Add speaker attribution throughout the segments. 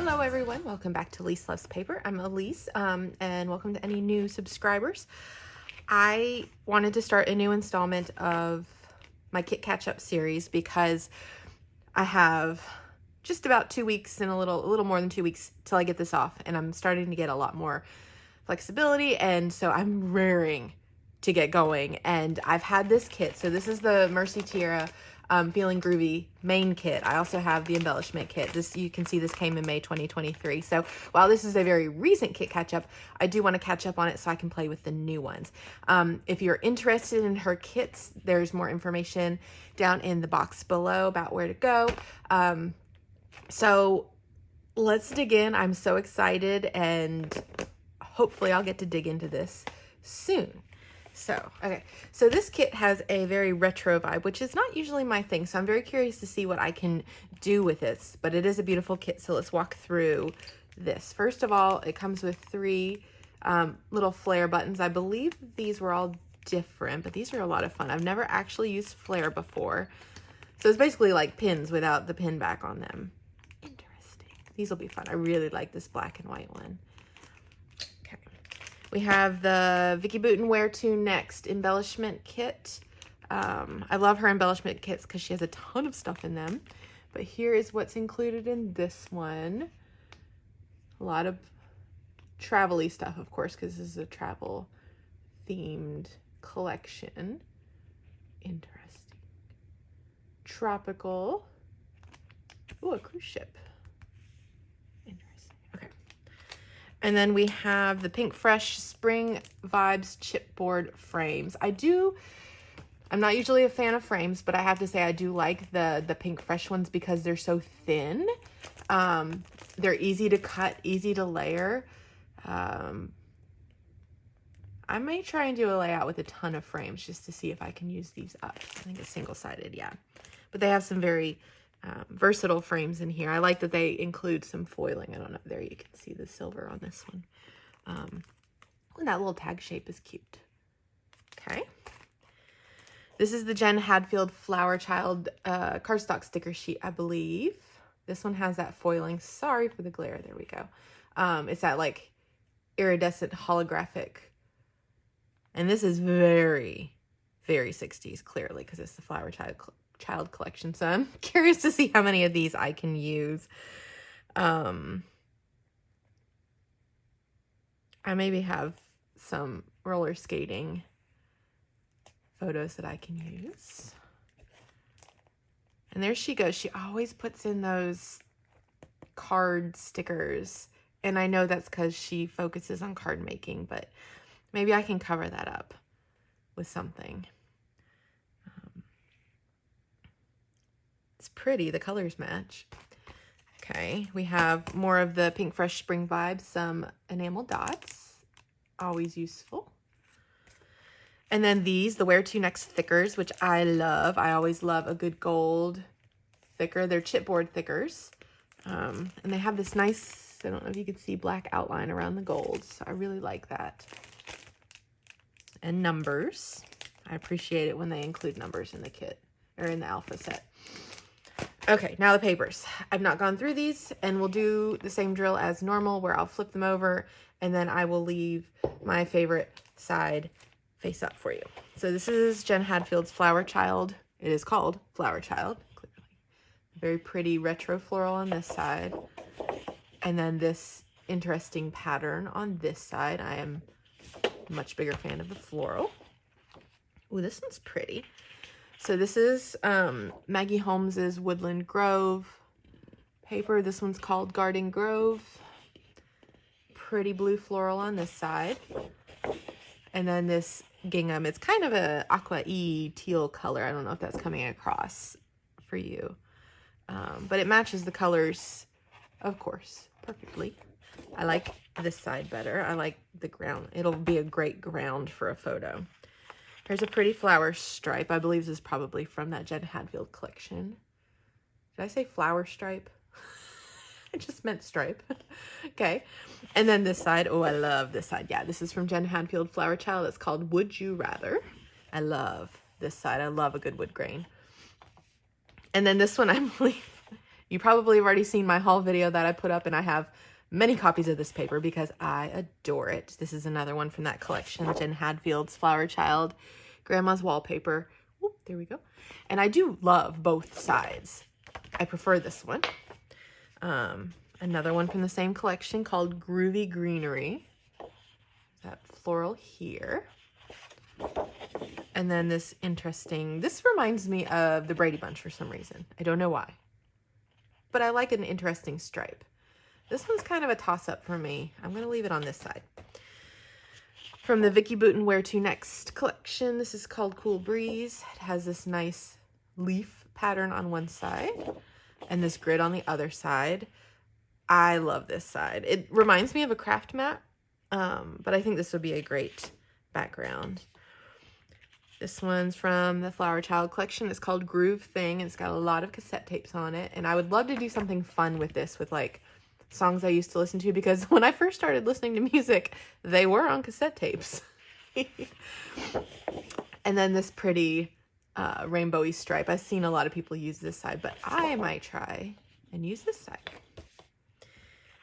Speaker 1: Hello everyone, welcome back to Lise Loves Paper. I'm Elise, and welcome to any new subscribers. I wanted to start a new installment of my kit catch-up series because I have just about 2 weeks and a little more than 2 weeks till I get this off, and I'm starting to get a lot more flexibility, and so I'm raring to get going. And I've had this kit, so this is the Mercy Tiara Feelin Groovy main kit. I also have the embellishment kit. This, you can see this came in May 2023. So while this is a very recent kit catch up, I do want to catch up on it so I can play with the new ones. If you're interested in her kits, there's more information down in the box below about where to go. So let's dig in. I'm so excited, and hopefully I'll get to dig into this soon. Okay, so this kit has a very retro vibe, which is not usually my thing, so I'm very curious to see what I can do with this, but it is a beautiful kit, so let's walk through this. First of all, it comes with 3 little flare buttons. I believe these were all different, but these are a lot of fun. I've never actually used flare before, so it's basically like pins without the pin back on them. Interesting. These will be fun. I really like this black and white one. We have the Vicky Boutin Where To Next embellishment kit. I love her embellishment kits because she has a ton of stuff in them. But here is what's included in this one. A lot of travel-y stuff, of course, because this is a travel themed collection. Interesting. Tropical. Ooh, a cruise ship. And then we have the Pink Fresh Spring Vibes chipboard frames. I'm not usually a fan of frames, but I have to say I do like the Pink Fresh ones because they're so thin. They're easy to cut, easy to layer. I may try and do a layout with a ton of frames just to see if I can use these up. I think it's single-sided, yeah. But they have some very versatile frames in here. I like that they include some foiling. I don't know. There you can see the silver on this one. And that little tag shape is cute. Okay. This is the Jen Hadfield Flower Child cardstock sticker sheet, I believe. This one has that foiling. Sorry for the glare. There we go. It's that like iridescent holographic. And this is very, very 60s, clearly, because it's the Flower Child collection, so I'm curious to see how many of these I can use. I maybe have some roller skating photos that I can use. And there she goes. She always puts in those card stickers, and I know that's because she focuses on card making, but maybe I can cover that up with something. It's pretty, the colors match. Okay, we have more of the Pink Fresh Spring Vibes, some enamel dots, always useful. And then these, the Where To Next thickers, which I love. I always love a good gold thicker. They're chipboard thickers. And they have this nice, I don't know if you can see, black outline around the gold, so I really like that. And numbers. I appreciate it when they include numbers in the kit, or in the alpha set. Okay, now the papers. I've not gone through these, and we'll do the same drill as normal where I'll flip them over and then I will leave my favorite side face up for you. So this is Jen Hadfield's Flower Child. It is called Flower Child, clearly. Very pretty retro floral on this side. And then this interesting pattern on this side. I am a much bigger fan of the floral. Ooh, this one's pretty. So this is Maggie Holmes's Woodland Grove paper. This one's called Garden Grove. Pretty blue floral on this side. And then this gingham. It's kind of a aqua-y teal color. I don't know if that's coming across for you. But it matches the colors, of course, perfectly. I like this side better. I like the ground. It'll be a great ground for a photo. Here's a pretty flower stripe. I believe this is probably from that Jen Hadfield collection. Did I say flower stripe? I just meant stripe. Okay. And then this side. Oh, I love this side. Yeah, this is from Jen Hadfield Flower Child. It's called Would You Rather. I love this side. I love a good wood grain. And then this one, I believe, You probably have already seen my haul video that I put up, and I have many copies of this paper because I adore it. This is another one from that collection, Jen Hadfield's Flower Child Grandma's Wallpaper. Whoop, there we go. And I do love both sides. I prefer this one. Another one from the same collection called Groovy Greenery. That floral here. And then this interesting, this reminds me of the Brady Bunch for some reason. I don't know why. But I like an interesting stripe. This one's kind of a toss-up for me. I'm going to leave it on this side. From the Vicki Boutin Where To Next collection, this is called Cool Breeze. It has this nice leaf pattern on one side and this grid on the other side. I love this side. It reminds me of a craft mat, but I think this would be a great background. This one's from the Flower Child collection. It's called Groove Thing, and it's got a lot of cassette tapes on it. And I would love to do something fun with this, with like songs I used to listen to, because when I first started listening to music, they were on cassette tapes. And then this pretty rainbowy stripe. I've seen a lot of people use this side, but I might try and use this side.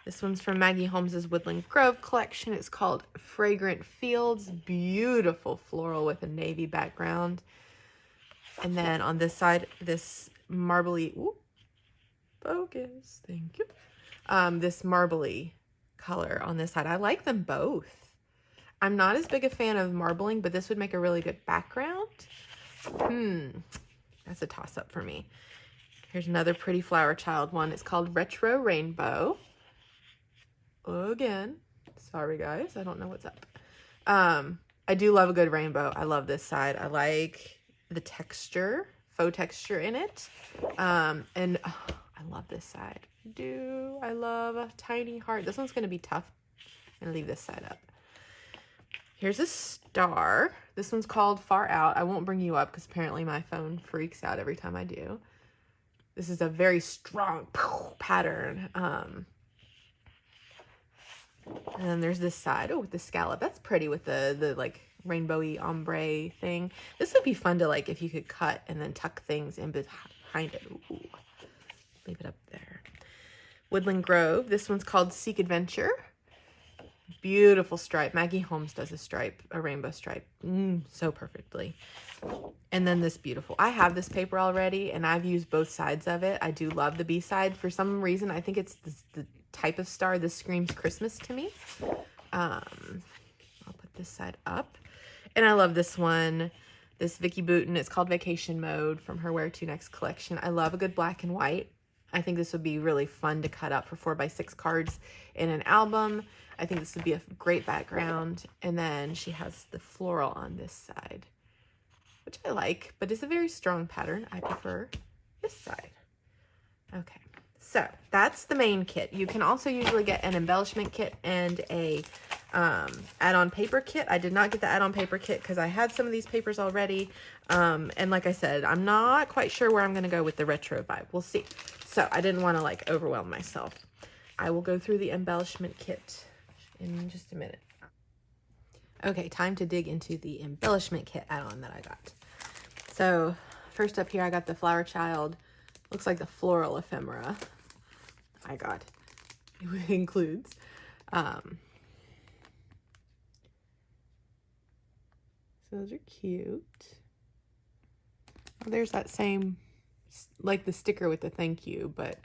Speaker 1: This one's from Maggie Holmes's Woodland Grove collection. It's called Fragrant Fields. Beautiful floral with a navy background. And then on this side, this marbly, ooh, focus, thank you. This marbly color on this side. I like them both. I'm not as big a fan of marbling, but this would make a really good background. That's a toss-up for me. Here's another pretty Flower Child one. It's called Retro Rainbow. Again, sorry guys, I don't know what's up. I do love a good rainbow. I love this side. I like the texture, faux texture in it. And oh, I love this side. I love a tiny heart. This one's going to be tough. I'm going to leave this side up. Here's a star. This one's called Far Out. I won't bring you up because apparently my phone freaks out every time I do. This is a very strong pattern. And then there's this side, oh, with the scallop. That's pretty with the like rainbowy ombre thing. This would be fun to like if you could cut and then tuck things in behind it. Ooh, leave it up there. Woodland Grove. This one's called Seek Adventure. Beautiful stripe. Maggie Holmes does a stripe, a rainbow stripe, so perfectly. And then this beautiful. I have this paper already, and I've used both sides of it. I do love the B side. For some reason, I think it's the type of star. This screams Christmas to me. I'll put this side up. And I love this one. This Vicki Boutin. It's called Vacation Mode from her Where To Next collection. I love a good black and white. I think this would be really fun to cut up for 4x6 cards in an album. I think this would be a great background. And then she has the floral on this side, which I like, but it's a very strong pattern. I prefer this side. Okay, so that's the main kit. You can also usually get an embellishment kit and a add-on paper kit. I did not get the add-on paper kit because I had some of these papers already. And like I said, I'm not quite sure where I'm going to go with the retro vibe. We'll see. So I didn't want to like overwhelm myself. I will go through the embellishment kit in just a minute. Okay, time to dig into the embellishment kit add-on that I got. So first up here, I got the Flower Child. Looks like the floral ephemera I got. It includes so those are cute. Oh, there's that same, like the sticker with the thank you, but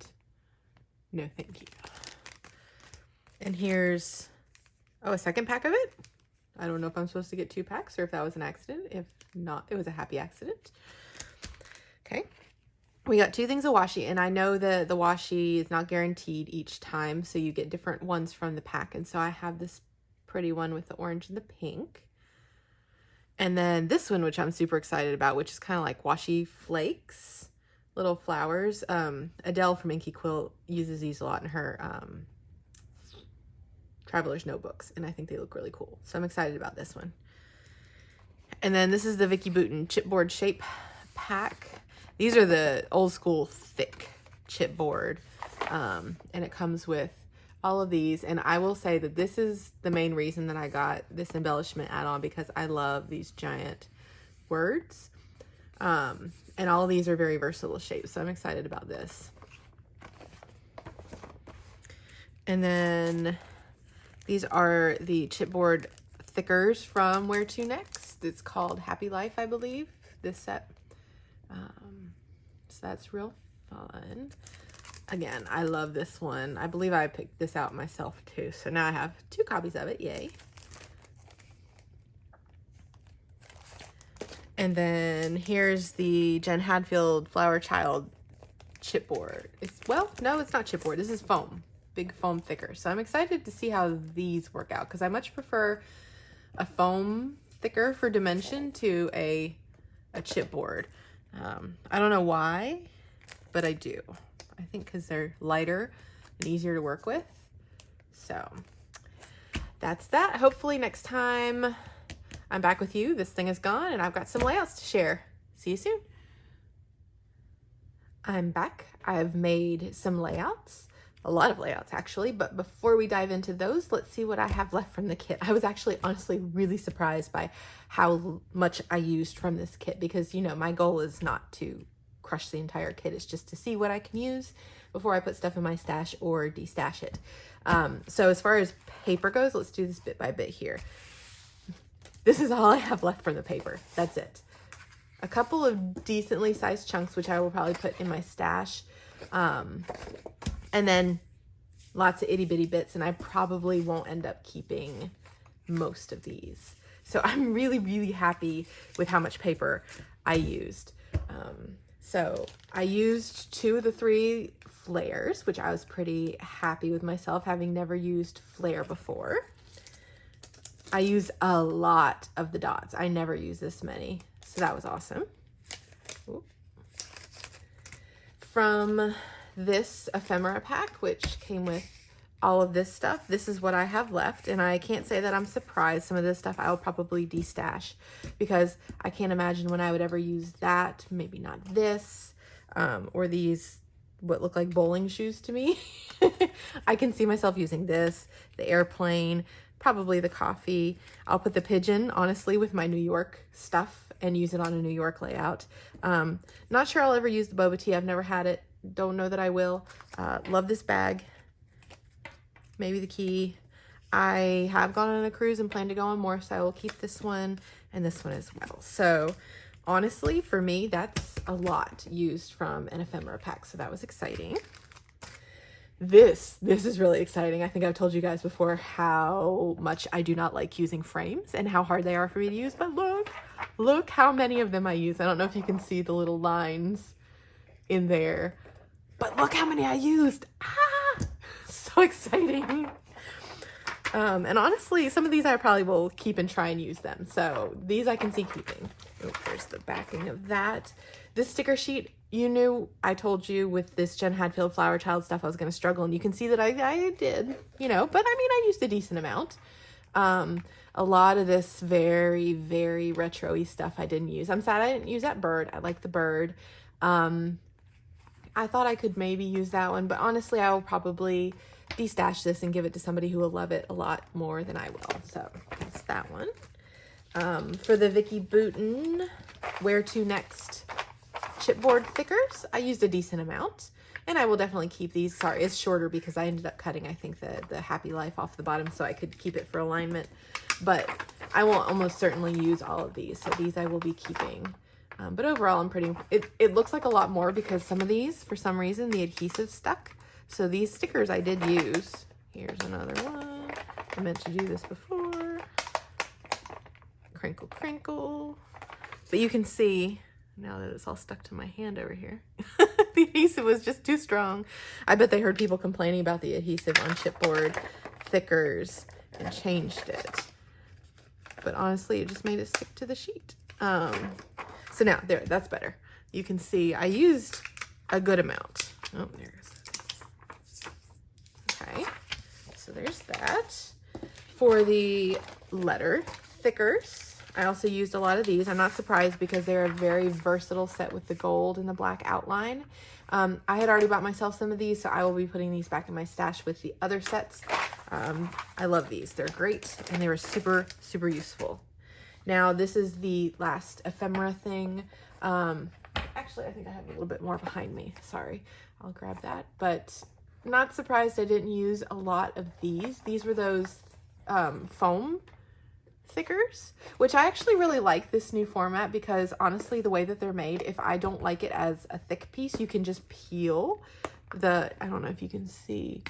Speaker 1: no thank you. And here's, oh, a second pack of it. I don't know if I'm supposed to get 2 packs or if that was an accident. If not, it was a happy accident. Okay. We got 2 things of washi, and I know that the washi is not guaranteed each time, so you get different ones from the pack. And so I have this pretty one with the orange and the pink. And then this one, which I'm super excited about, which is kind of like washi flakes, little flowers. Adele from Inky Quilt uses these a lot in her Traveler's Notebooks, and I think they look really cool. So I'm excited about this one. And then this is the Vicki Boutin chipboard shape pack. These are the old school thick chipboard, and it comes with all of these. And I will say that this is the main reason that I got this embellishment add-on, because I love these giant words. And all of these are very versatile shapes, so I'm excited about this. And then these are the chipboard thickers from Where To Next. It's called Happy Life, I believe, this set. So that's real fun. Again, I love this one. I believe I picked this out myself too. So now I have 2 copies of it. Yay. And then here's the Jen Hadfield Flower Child chipboard. Well, no, it's not chipboard. This is foam. Big foam thicker. So I'm excited to see how these work out because I much prefer a foam thicker for dimension to a chipboard. I don't know why, but I do. I think because they're lighter and easier to work with. So that's that. Hopefully next time I'm back with you, this thing is gone and I've got some layouts to share. See you soon. I'm back. I've made some layouts, a lot of layouts actually, but before we dive into those, let's see what I have left from the kit. I was actually honestly really surprised by how much I used from this kit because, you know, my goal is not to crush the entire kit. It's just to see what I can use before I put stuff in my stash or destash it. So as far as paper goes, let's do this bit by bit here. This is all I have left from the paper. That's it. A couple of decently sized chunks, which I will probably put in my stash. And then lots of itty bitty bits, and I probably won't end up keeping most of these. So I'm really, really happy with how much paper I used. So I used 2 of the 3 flares, which I was pretty happy with myself, having never used flare before. I used a lot of the dots. I never used this many, so that was awesome. Ooh. From this ephemera pack, which came with all of this stuff, this is what I have left, and I can't say that I'm surprised. Some of this stuff I'll probably destash because I can't imagine when I would ever use that. Maybe not this, or these what look like bowling shoes to me. I can see myself using this, the airplane, probably the coffee. I'll put the pigeon, honestly, with my New York stuff and use it on a New York layout. Not sure I'll ever use the boba tea. I've never had it. Don't know that I will. Love this bag. Maybe the key. I have gone on a cruise and plan to go on more, so I will keep this one and this one as well. So honestly, for me, that's a lot used from an ephemera pack, so that was exciting. This is really exciting. I think I've told you guys before how much I do not like using frames and how hard they are for me to use, but look how many of them I use. I don't know if you can see the little lines in there, but look how many I used. So exciting. And honestly, some of these I probably will keep and try and use them. So these I can see keeping. Oh, there's the backing of that. This sticker sheet, you knew I told you with this Jen Hadfield Flower Child stuff I was going to struggle, and you can see that I did, you know, but I mean, I used a decent amount. A lot of this very, very retro-y stuff I didn't use. I'm sad I didn't use that bird. I like the bird. I thought I could maybe use that one, but honestly, I will probably destash this and give it to somebody who will love it a lot more than I will. So that's that one. For the Vicky Bouton Where To Next chipboard thickers, I used a decent amount, and I will definitely keep these. Sorry, it's shorter because I ended up cutting, I think, the Happy Life off the bottom so I could keep it for alignment, but I will almost certainly use all of these, so these I will be keeping. But overall, I'm pretty, it looks like a lot more because some of these, for some reason, the adhesive stuck. So these stickers I did use. Here's another one. I meant to do this before. Crinkle, crinkle. But you can see, now that it's all stuck to my hand over here, the adhesive was just too strong. I bet they heard people complaining about the adhesive on chipboard thickers and changed it. But honestly, it just made it stick to the sheet. So now, there, that's better. You can see I used a good amount. Oh, there's. Okay, so there's that. For the letter thickers, I also used a lot of these. I'm not surprised because they're a very versatile set with the gold and the black outline. I had already bought myself some of these, so I will be putting these back in my stash with the other sets. I love these. They're great, and they were super, super useful. Now, this is the last ephemera thing. Actually, I think I have a little bit more behind me. Sorry, I'll grab that. But not surprised I didn't use a lot of these. These were those foam thickers, which I actually really like this new format because honestly, the way that they're made, if I don't like it as a thick piece, you can just peel the, I don't know if you can see,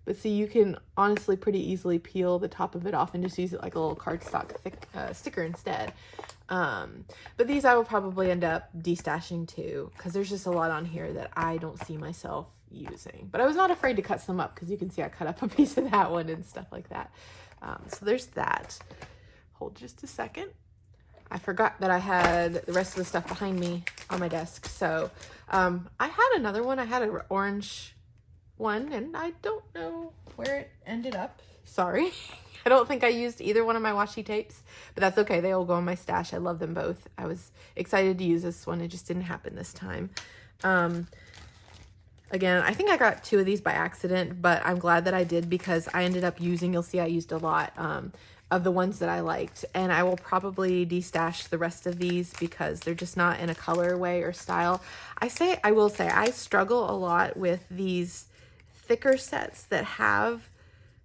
Speaker 1: but see, you can honestly pretty easily peel the top of it off and just use it like a little cardstock thick sticker instead. But these I will probably end up destashing too, because there's just a lot on here that I don't see myself using. But I was not afraid to cut some up because you can see I cut up a piece of that one and stuff like that. So there's that. Hold just a second. I forgot that I had the rest of the stuff behind me on my desk. So I had another one. I had an orange one and I don't know where it ended up. Sorry. I don't think I used either one of my washi tapes, but that's okay. They all go in my stash. I love them both. I was excited to use this one. It just didn't happen this time. Again, I think I got 2 of these by accident, but I'm glad that I did because I ended up using, you'll see I used a lot of the ones that I liked, and I will probably destash the rest of these because they're just not in a colorway or style. I will say I struggle a lot with these thicker sets that have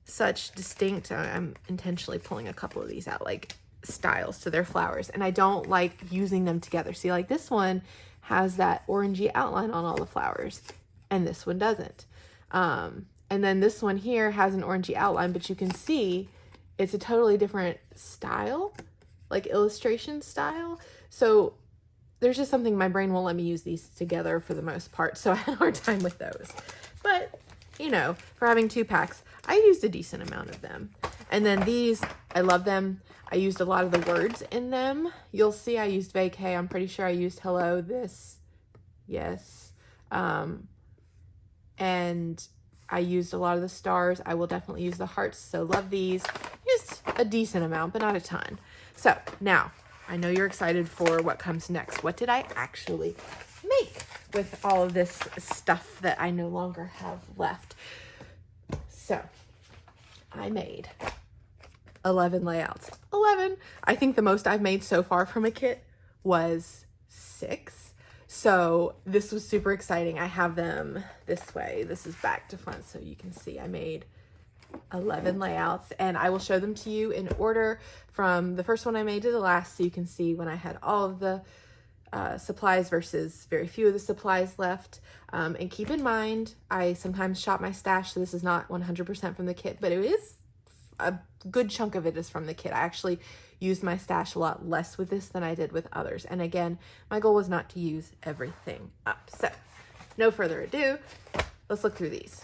Speaker 1: such distinct, I'm intentionally pulling a couple of these out, like styles to their flowers, and I don't like using them together. See, like this one has that orangey outline on all the flowers and this one doesn't. And then this one here has an orangey outline, but you can see it's a totally different style, like illustration style. So there's just something, my brain won't let me use these together for the most part. So I had a hard time with those. But, you know, for having 2 packs, I used a decent amount of them. And then these, I love them. I used a lot of the words in them. You'll see I used vacay. I'm pretty sure I used hello, this, yes. And I used a lot of the stars. I will definitely use the hearts, so love these. Just a decent amount, but not a ton. So now, I know you're excited for what comes next. What did I actually make with all of this stuff that I no longer have left? So, I made 11 layouts. 11! I think the most I've made so far from a kit was 6. So this was super exciting. I have them this way. This is back to front so you can see I made 11 layouts, and I will show them to you in order from the first one I made to the last, so you can see when I had all of the supplies versus very few of the supplies left. And keep in mind, I sometimes shop my stash, so this is not 100% from the kit, but it is a good chunk of it is from the kit. I actually used my stash a lot less with this than I did with others. And again, my goal was not to use everything up. So no further ado, let's look through these.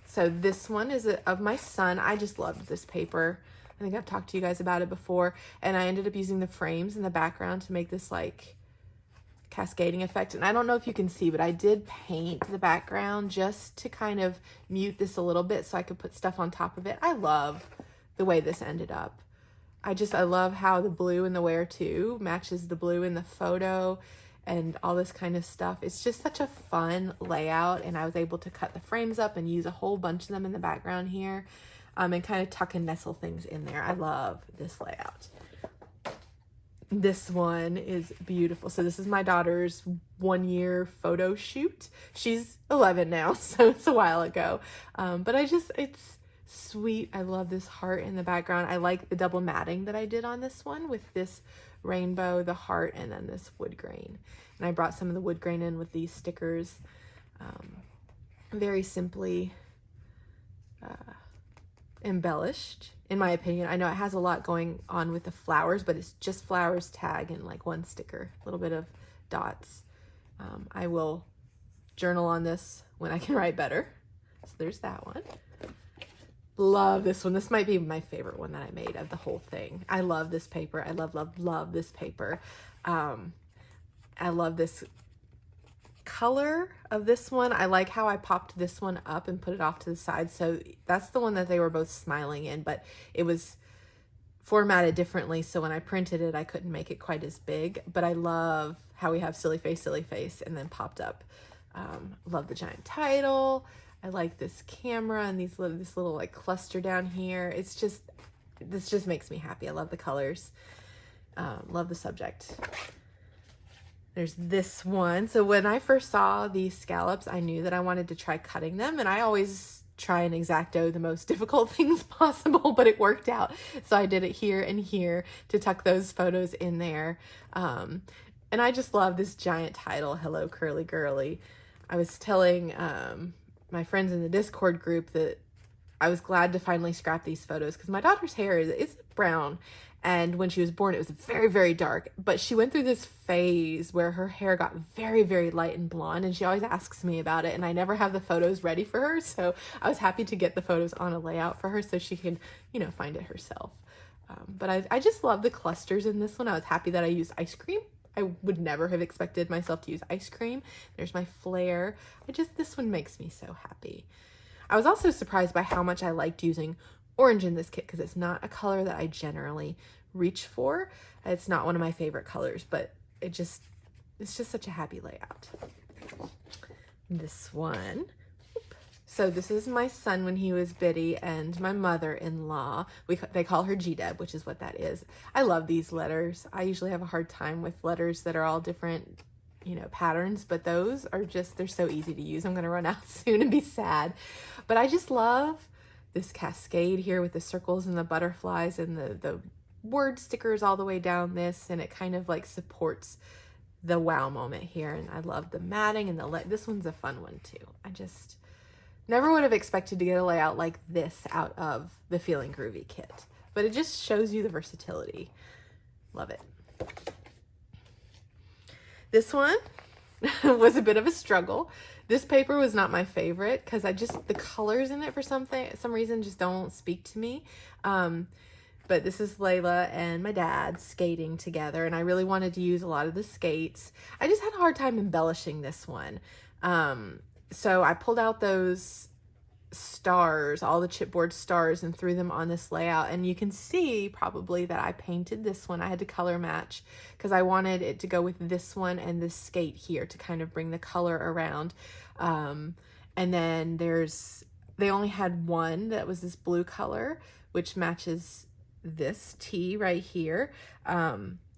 Speaker 1: So this one is of my son. I just loved this paper. I think I've talked to you guys about it before, and I ended up using the frames in the background to make this like cascading effect. And I don't know if you can see, but I did paint the background just to kind of mute this a little bit so I could put stuff on top of it. I love the way this ended up. I love how the blue in the Where To matches the blue in the photo and all this kind of stuff. It's just such a fun layout, and I was able to cut the frames up and use a whole bunch of them in the background here, and kind of tuck and nestle things in there. I love this layout. This one is beautiful. So this is my daughter's 1-year photo shoot. She's 11 now, so it's a while ago. But it's sweet. I love this heart in the background. I like the double matting that I did on this one with this rainbow, the heart, and then this wood grain. And I brought some of the wood grain in with these stickers. Very simply embellished, in my opinion. I know it has a lot going on with the flowers, but it's just flowers, tag, and like 1 sticker, a little bit of dots. I will journal on this when I can write better. So there's that one. Love this one. This might be my favorite one that I made of the whole thing. I love this paper. I love this paper. I love this color of this one. I like how I popped this one up and put it off to the side. So that's the one that they were both smiling in, but it was formatted differently. So when I printed it, I couldn't make it quite as big, but I love how we have silly face, and then popped up. Love the giant title. I like this camera and this little like cluster down here. This just makes me happy. I love the colors. Love the subject. There's this one. So when I first saw these scallops, I knew that I wanted to try cutting them, and I always try and exacto the most difficult things possible, but it worked out. So I did it here and here to tuck those photos in there. And I just love this giant title, Hello Curly Girly. I was telling my friends in the Discord group that I was glad to finally scrap these photos because my daughter's hair is brown. And when she was born, it was very, very dark. But she went through this phase where her hair got very, very light and blonde. And she always asks me about it. And I never have the photos ready for her. So I was happy to get the photos on a layout for her so she can, you know, find it herself. But I just love the clusters in this one. I was happy that I used ice cream. I would never have expected myself to use ice cream. There's my flare. This one makes me so happy. I was also surprised by how much I liked using orange in this kit because it's not a color that I generally reach for. It's not one of my favorite colors, but it's just such a happy layout. This one. So this is my son when he was bitty and my mother-in-law. They call her G-Deb, which is what that is. I love these letters. I usually have a hard time with letters that are all different, you know, patterns, but those are just, they're so easy to use. I'm going to run out soon and be sad. But I just love this cascade here with the circles and the butterflies and the word stickers all the way down this, and it kind of like supports the wow moment here. And I love the matting and this one's a fun one too. I just never would have expected to get a layout like this out of the Feelin Groovy kit, but it just shows you the versatility. Love it. This one was a bit of a struggle. This paper was not my favorite because the colors in it for some reason just don't speak to me. But this is Layla and my dad skating together, and I really wanted to use a lot of the skates. I just had a hard time embellishing this one. So I pulled out those stars, all the chipboard stars, and threw them on this layout. And you can see probably that I painted this one. I had to color match because I wanted it to go with this one and this skate here to kind of bring the color around. And then they only had one that was this blue color, which matches this T right here.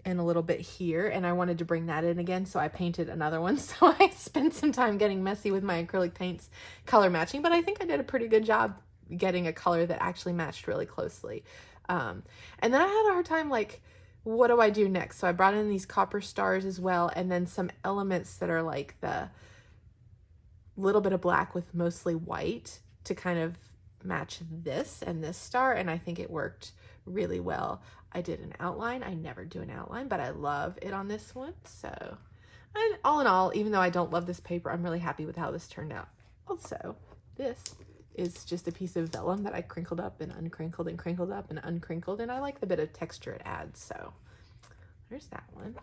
Speaker 1: And a little bit here, and I wanted to bring that in again, so I painted another one. So I spent some time getting messy with my acrylic paints color matching, but I think I did a pretty good job getting a color that actually matched really closely. And then I had a hard time, like, what do I do next? So I brought in these copper stars as well, and then some elements that are like the little bit of black with mostly white to kind of match this and this star, and I think it worked really well. I did an outline. I never do an outline, but I love it on this one. So, and all in all, even though I don't love this paper, I'm really happy with how this turned out. Also, this is just a piece of vellum that I crinkled up and uncrinkled and crinkled up and uncrinkled, and I like the bit of texture it adds. So there's that one.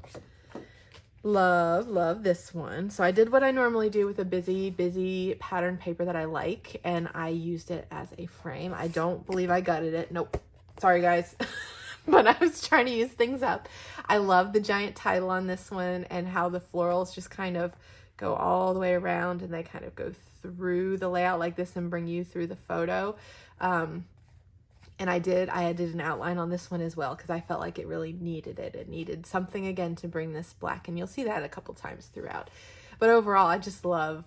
Speaker 1: Love this one. So I did what I normally do with a busy pattern paper that I like, and I used it as a frame. I don't believe I gutted it. Nope. Sorry, guys. But I was trying to use things up. I love the giant title on this one and how the florals just kind of go all the way around and they kind of go through the layout like this and bring you through the photo. And I did an outline on this one as well because I felt like it really needed it. It needed something again to bring this black, and you'll see that a couple times throughout. But overall, I just love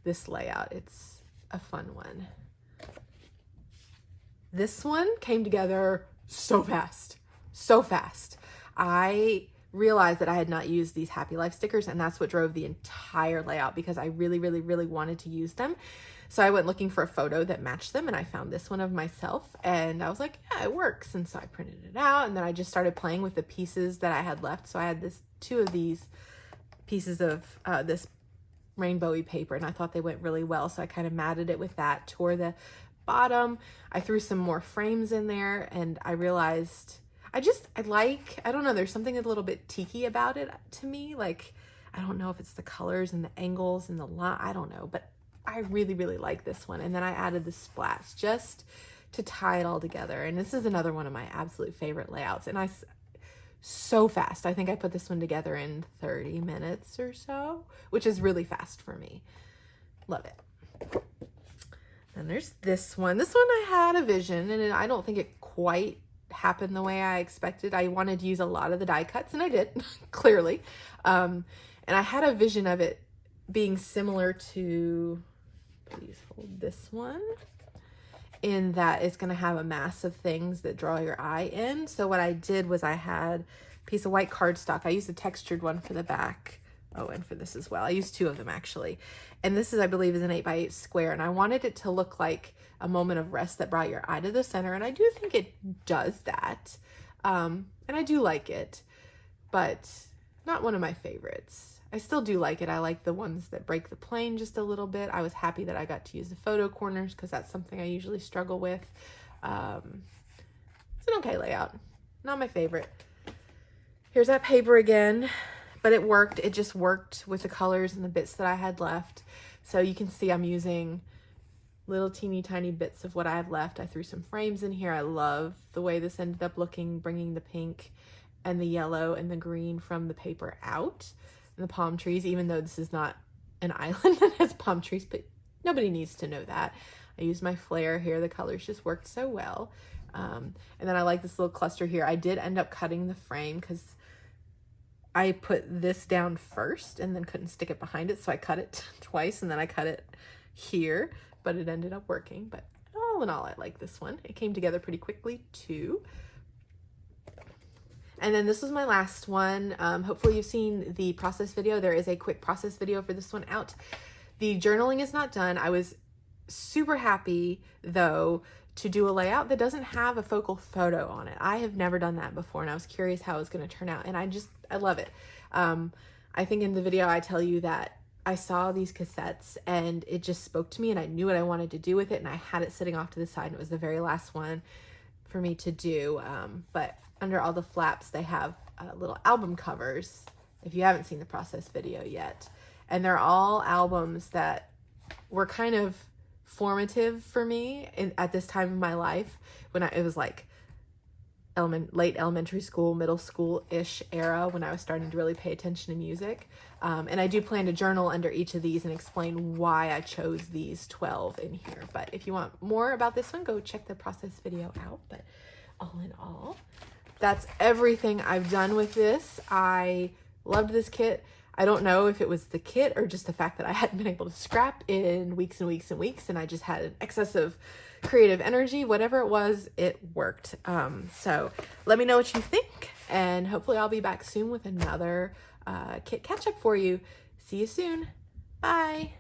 Speaker 1: this layout. It's a fun one. This one came together so fast. I realized that I had not used these Happy Life stickers, and that's what drove the entire layout because I really wanted to use them. So I went looking for a photo that matched them, and I found this one of myself, and I was like, yeah, it works. And so I printed it out, and then I just started playing with the pieces that I had left. So I had two of these pieces of this rainbowy paper, and I thought they went really well. So I kind of matted it with that, tore the bottom. I threw some more frames in there, and I realized I don't know, there's something a little bit tiki about it to me. Like, I don't know if it's the colors and the angles and the line, I don't know, but I really like this one. And then I added the splats just to tie it all together. And this is another one of my absolute favorite layouts. And so fast. I think I put this one together in 30 minutes or so, which is really fast for me. Love it. And there's this one. This one I had a vision, and I don't think it quite happened the way I expected. I wanted to use a lot of the die cuts, and I did, clearly. And I had a vision of it being similar to, please hold this one, in that it's going to have a mass of things that draw your eye in. So what I did was I had a piece of white cardstock. I used a textured one for the back. Oh, and for this as well. I used 2 of them actually. And this is, I believe, is an 8x8 square. And I wanted it to look like a moment of rest that brought your eye to the center. And I do think it does that. And I do like it, but not one of my favorites. I still do like it. I like the ones that break the plane just a little bit. I was happy that I got to use the photo corners because that's something I usually struggle with. It's an okay layout. Not my favorite. Here's that paper again, but it worked. It just worked with the colors and the bits that I had left. So you can see I'm using little teeny tiny bits of what I have left. I threw some frames in here. I love the way this ended up looking, bringing the pink and the yellow and the green from the paper out. And the palm trees, even though this is not an island that has palm trees, but nobody needs to know that. I used my flare here. The colors just worked so well. And then I like this little cluster here. I did end up cutting the frame because I put this down first and then couldn't stick it behind it. So I cut it twice and then I cut it here, but it ended up working. But all in all, I like this one. It came together pretty quickly too. And then this was my last one. Hopefully you've seen the process video. There is a quick process video for this one out. The journaling is not done. I was super happy though to do a layout that doesn't have a focal photo on it. I have never done that before and I was curious how it was going to turn out, and I love it. I think in the video I tell you that I saw these cassettes and it just spoke to me and I knew what I wanted to do with it, and I had it sitting off to the side and it was the very last one for me to do. But under all the flaps, they have little album covers, if you haven't seen the process video yet. And they're all albums that were kind of formative for me at this time of my life, when it was like late elementary school, middle school-ish era, when I was starting to really pay attention to music. And I do plan to journal under each of these and explain why I chose these 12 in here. But if you want more about this one, go check the process video out. But all in all, that's everything I've done with this. I loved this kit. I don't know if it was the kit or just the fact that I hadn't been able to scrap in weeks and weeks and weeks, and I just had an excess of creative energy. Whatever it was, it worked. So let me know what you think, and hopefully I'll be back soon with another kit catch up for you. See you soon. Bye.